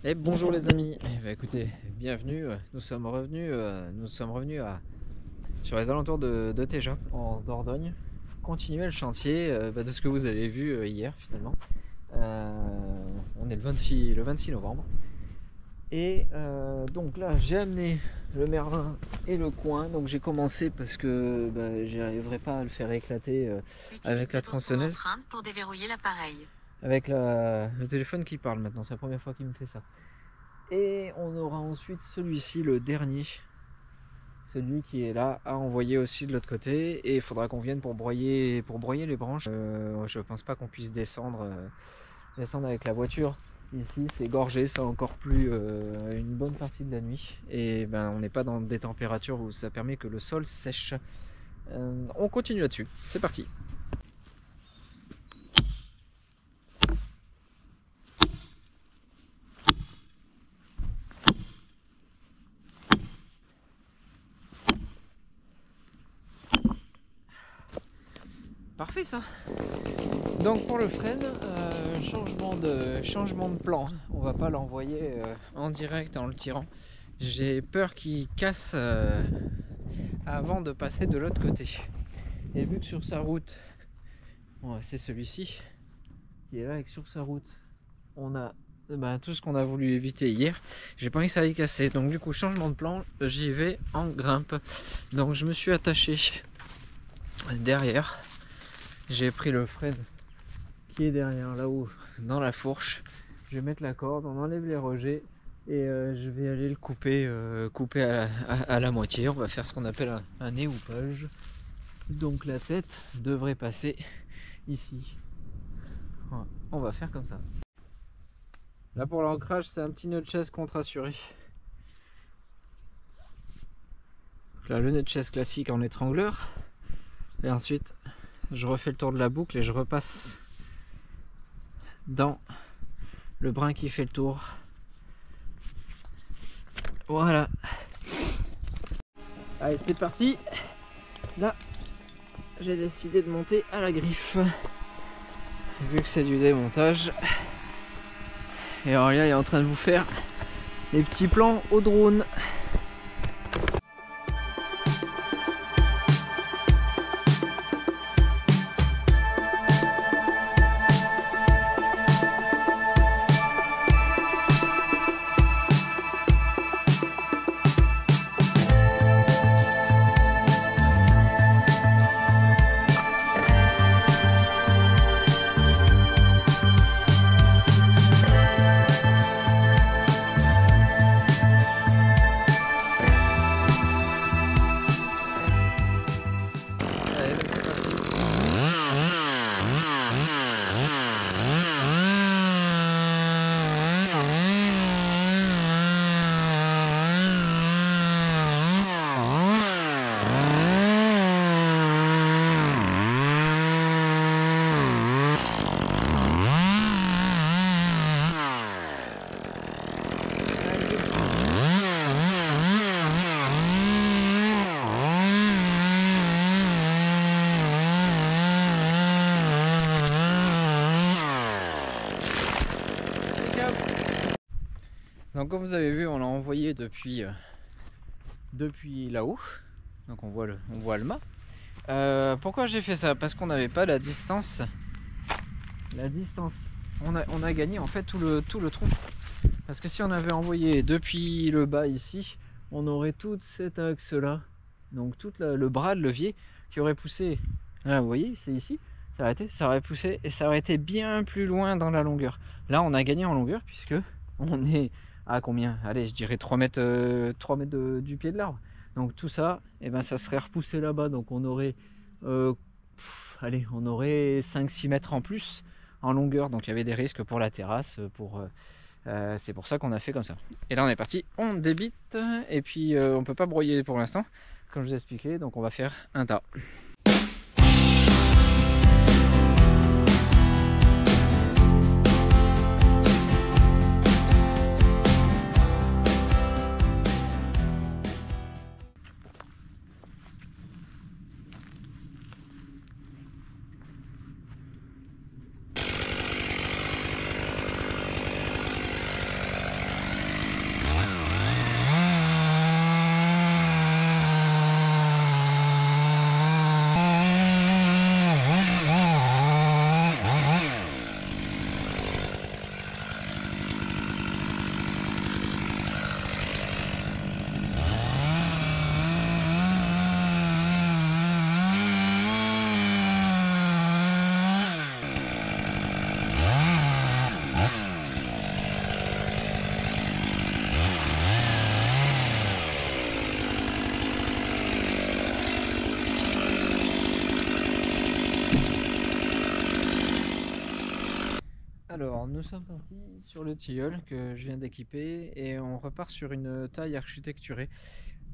Et bonjour les amis. Écoutez, bienvenue. Nous sommes revenus sur les alentours de Téja, en Dordogne. Continuer le chantier de ce que vous avez vu hier finalement. On est le 26 novembre. Et donc là, j'ai amené le merlin et le coin. Donc j'ai commencé parce que j'y arriverai pas à le faire éclater avec la tronçonneuse. Pour déverrouiller l'appareil. Avec le téléphone qui parle maintenant, c'est la première fois qu'il me fait ça. Et on aura ensuite celui-ci, le dernier, celui qui est là, à envoyer aussi de l'autre côté. Et il faudra qu'on vienne pour broyer les branches. Je pense pas qu'on puisse descendre avec la voiture. Ici c'est gorgé, c'est encore plus une bonne partie de la nuit. Et on n'est pas dans des températures où ça permet que le sol sèche. On continue là-dessus, c'est parti. Parfait ça. Donc pour le frein, changement de plan. On va pas l'envoyer en direct en le tirant. J'ai peur qu'il casse avant de passer de l'autre côté. Et vu que sur sa route, c'est celui-ci qui est là, et que sur sa route, on a tout ce qu'on a voulu éviter hier, j'ai pas envie que ça aille casser. Donc du coup, changement de plan, j'y vais en grimpe. Donc je me suis attaché derrière. J'ai pris le frein qui est derrière, là-haut, dans la fourche. Je vais mettre la corde, on enlève les rejets et je vais aller le couper à la moitié. On va faire ce qu'on appelle un éhoupage. Donc la tête devrait passer ici. Voilà. On va faire comme ça. Là pour l'ancrage, c'est un petit nœud de chaise contre-assuré. Là, le nœud de chaise classique en étrangleur. Et ensuite, je refais le tour de la boucle et je repasse dans le brin qui fait le tour. Voilà. Allez, c'est parti. Là, j'ai décidé de monter à la griffe. Vu que c'est du démontage. Et Aurélia est en train de vous faire les petits plans au drone. Donc comme vous avez vu, on l'a envoyé depuis là-haut. Donc on voit le mât. Pourquoi j'ai fait ça? Parce qu'on n'avait pas la distance. On a gagné en fait tout le tronc. Parce que si on avait envoyé depuis le bas ici, on aurait tout cet axe là. Donc tout le bras de levier qui aurait poussé. Là vous voyez, c'est ici. Ça aurait poussé et ça aurait été bien plus loin dans la longueur. Là on a gagné en longueur puisque on est à combien? Allez, je dirais 3 mètres, du pied de l'arbre. Donc tout ça, ça serait repoussé là-bas. Donc on aurait, on aurait 5-6 mètres en plus en longueur. Donc il y avait des risques pour la terrasse. C'est pour ça qu'on a fait comme ça. Et là on est parti, on débite. Et puis on peut pas broyer pour l'instant, comme je vous ai expliqué. Donc on va faire un tas. Alors, nous sommes partis sur le tilleul que je viens d'équiper et on repart sur une taille architecturée,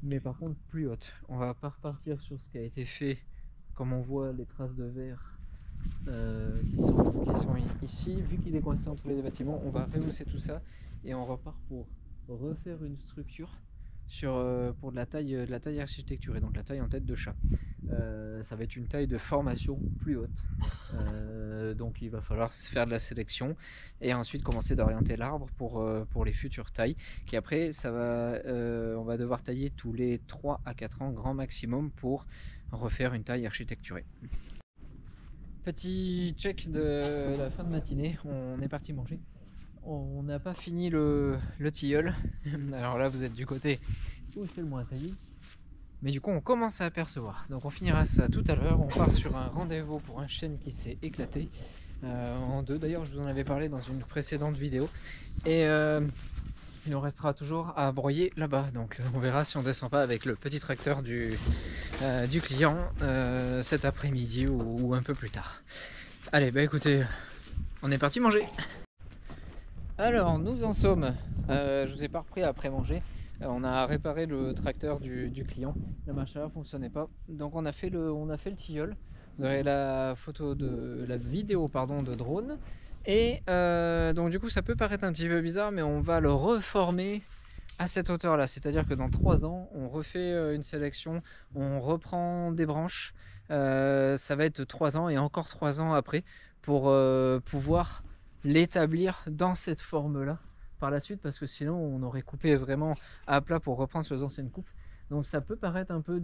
mais par contre plus haute. On va pas repartir sur ce qui a été fait, comme on voit les traces de verre qui sont ici. Vu qu'il est coincé entre les deux bâtiments, on va rehausser tout ça et on repart pour refaire une structure pour de la taille architecturée, donc la taille en tête de chat. Ça va être une taille de formation plus haute, donc il va falloir faire de la sélection et ensuite commencer d'orienter l'arbre pour les futures tailles qui après on va devoir tailler tous les 3 à 4 ans grand maximum pour refaire une taille architecturée. Petit check de la fin de matinée, on est parti manger. On n'a pas fini le tilleul. Alors là vous êtes du côté où c'est le moins taillé, mais du coup on commence à apercevoir, donc on finira ça tout à l'heure. On part sur un rendez-vous pour un chêne qui s'est éclaté en deux, d'ailleurs je vous en avais parlé dans une précédente vidéo, et il nous restera toujours à broyer là-bas, donc on verra si on descend pas avec le petit tracteur du client cet après-midi ou un peu plus tard. Allez, bah écoutez, on est parti manger. Alors nous en sommes, je vous ai pas repris après manger, on a réparé le tracteur du client, la machine ne fonctionnait pas, donc on a fait le tilleul. Vous aurez la vidéo de drone, et donc du coup ça peut paraître un petit peu bizarre, mais on va le reformer à cette hauteur là, c'est à dire que dans 3 ans on refait une sélection, on reprend des branches, ça va être 3 ans et encore 3 ans après pour pouvoir l'établir dans cette forme là par la suite, parce que sinon on aurait coupé vraiment à plat pour reprendre sur les anciennes coupes. Donc ça peut paraître un peu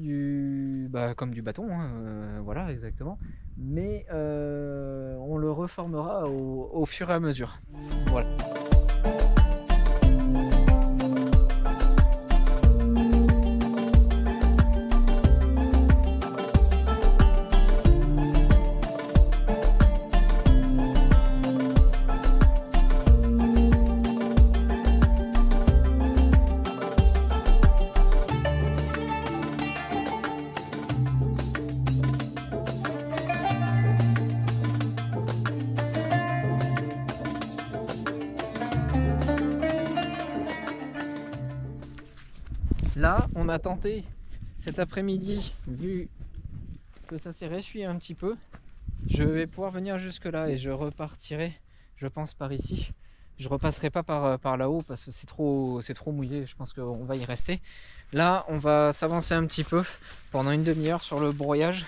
comme du bâton, hein, voilà exactement, mais on le reformera au fur et à mesure. Voilà. Là, on a tenté cet après-midi, vu que ça s'est ressuyé un petit peu, je vais pouvoir venir jusque là et je repartirai, je pense, par ici. Je repasserai pas par là-haut parce que c'est trop mouillé, je pense qu'on va y rester. Là, on va s'avancer un petit peu pendant une demi-heure sur le broyage.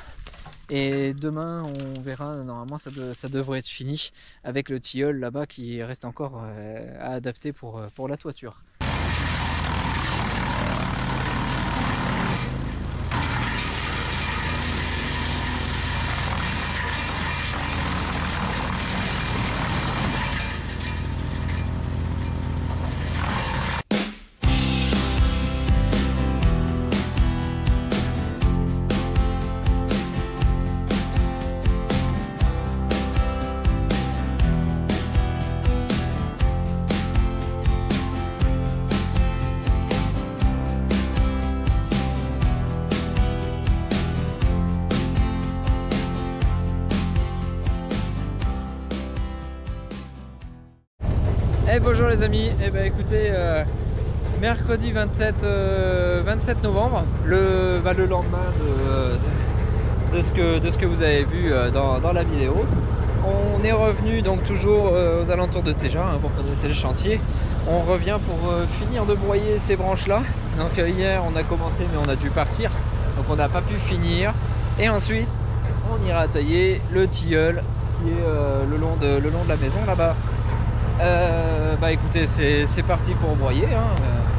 Et demain, on verra, normalement ça devrait être fini avec le tilleul là-bas qui reste encore à adapter pour la toiture. Bonjour les amis, écoutez, mercredi 27 novembre, le lendemain de ce que vous avez vu dans la vidéo. On est revenu donc toujours aux alentours de Téja, hein, pour connaître les chantiers. On revient pour finir de broyer ces branches là. Donc hier on a commencé mais on a dû partir, donc on n'a pas pu finir. Et ensuite on ira tailler le tilleul qui est le long de la maison là-bas. Écoutez, c'est parti pour broyer, hein.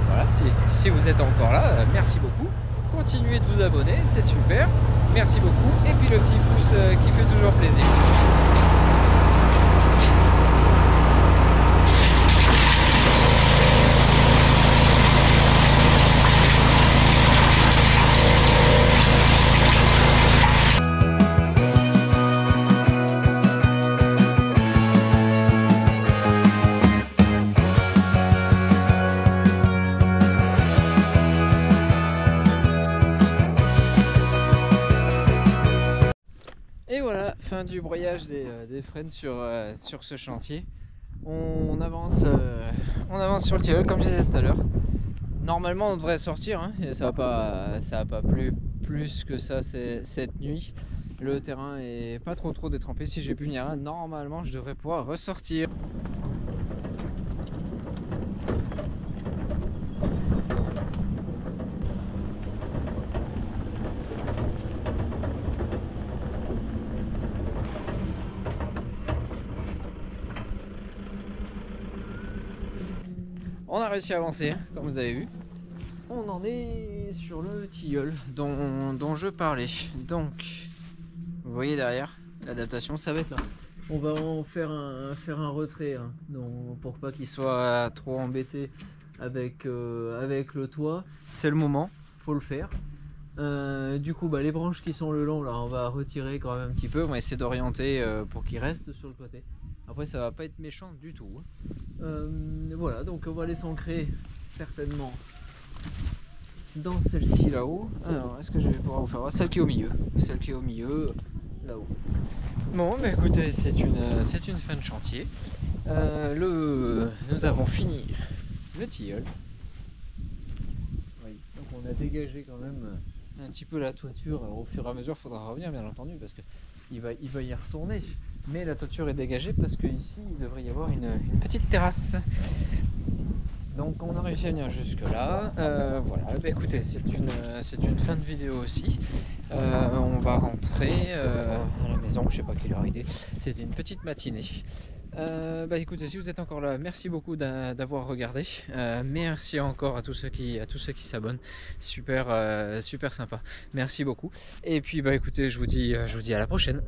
Voilà, si vous êtes encore là, merci beaucoup, continuez de vous abonner, c'est super, merci beaucoup, et puis le petit pouce qui fait toujours plaisir. Et voilà, fin du broyage des frênes sur ce chantier. On avance sur le tilleul comme je disais tout à l'heure. Normalement on devrait sortir, hein, et ça va pas plus que ça cette nuit. Le terrain est pas trop détrempé. Si j'ai pu venir là, normalement je devrais pouvoir ressortir. On a réussi à avancer, comme vous avez vu. On en est sur le tilleul dont je parlais. Donc, vous voyez derrière, l'adaptation, ça va être là. On va en faire un retrait, hein, donc, pour pas qu'il soit trop embêté avec le toit. C'est le moment, faut le faire. Du coup, les branches qui sont le long, là, on va retirer quand même un petit peu. On va essayer d'orienter pour qu'ils restent sur le côté. Après, ça va pas être méchant du tout. Voilà, donc on va les s'ancrer certainement dans celle-ci là-haut. Alors, est-ce que je vais pouvoir vous faire voir celle qui est au milieu? Celle qui est au milieu, là-haut. Bon, bah écoutez, c'est une fin de chantier. Nous avons fini le tilleul. Oui, donc on a dégagé quand même un petit peu la toiture. Alors, au fur et à mesure, il faudra revenir, bien entendu, parce que il va y retourner. Mais la toiture est dégagée parce qu'ici, il devrait y avoir une petite terrasse. Donc on a réussi à venir jusque là. Voilà, bah, écoutez, c'est une fin de vidéo aussi. On va rentrer à la maison, je sais pas quelle heure il est. C'était une petite matinée. Écoutez, si vous êtes encore là, merci beaucoup d'avoir regardé. Merci encore à tous ceux qui s'abonnent. Super sympa. Merci beaucoup. Et puis écoutez, je vous dis à la prochaine.